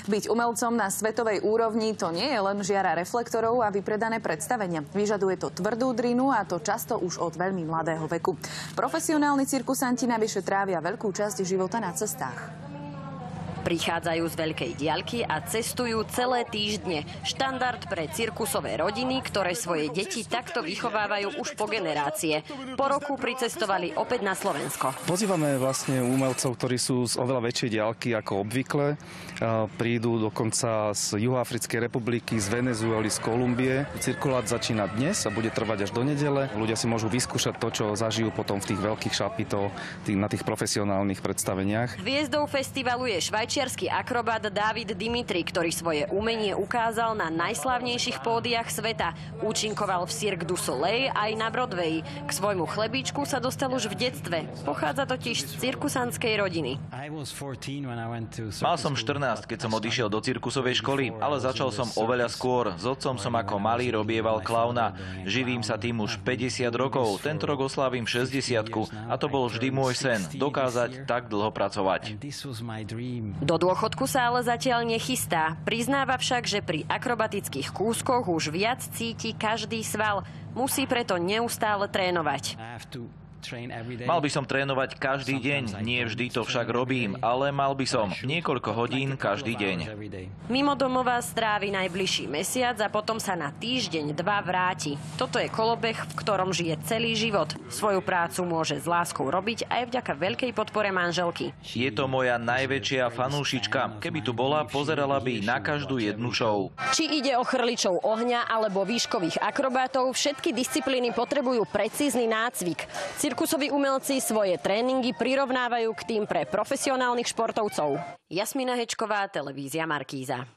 Byť umelcom na svetovej úrovni to nie je len žiara reflektorov a vypredané predstavenia. Vyžaduje to tvrdú drinu a to často už od veľmi mladého veku. Profesionálni cirkusanti navyše trávia veľkú časť života na cestách. Prichádzajú z veľkej diaľky a cestujú celé týždne. Štandard pre cirkusové rodiny, ktoré svoje deti takto vychovávajú už po generácie. Po roku pricestovali opäť na Slovensko. Pozývame vlastne umelcov, ktorí sú z oveľa väčšej diaľky ako obvykle. Prídu dokonca z Juhoafrickej republiky, z Venezuely, z Kolumbie. Cirkulát začína dnes a bude trvať až do nedele. Ľudia si môžu vyskúšať to, čo zažijú potom v tých veľkých šapitoch, na tých profesionálnych predstaveniach. Hviezdou festivalu je švajčiarsky akrobat David Dimitri, ktorý svoje umenie ukázal na najslávnejších pódiach sveta. Účinkoval v Cirque du Soleil aj na Broadway. K svojmu chlebíčku sa dostal už v detstve. Pochádza totiž z cirkusantskej rodiny. Mal som 14, keď som odišiel do cirkusovej školy, ale začal som oveľa skôr. S otcom som ako malý robieval klauna. Živím sa tým už 50 rokov. Tento rok oslávim 60-ku a to bol vždy môj sen, dokázať tak dlho pracovať. Do dôchodku sa ale zatiaľ nechystá. Priznáva však, že pri akrobatických kúskoch už viac cíti každý sval. Musí preto neustále trénovať. Mal by som trénovať každý deň, nie vždy to však robím, ale mal by som niekoľko hodín každý deň. Mimo domova strávi najbližší mesiac a potom sa na týždeň, dva vráti. Toto je kolobeh, v ktorom žije celý život. Svoju prácu môže s láskou robiť aj vďaka veľkej podpore manželky. Je to moja najväčšia fanúšička. Keby tu bola, pozerala by na každú jednu show. Či ide o chrličov ohňa alebo výškových akrobátov, všetky disciplíny potrebujú precízny nácvik. Cirkusoví umelci svoje tréningy prirovnávajú k tým pre profesionálnych športovcov. Jasmina Hečková, televízia Markíza.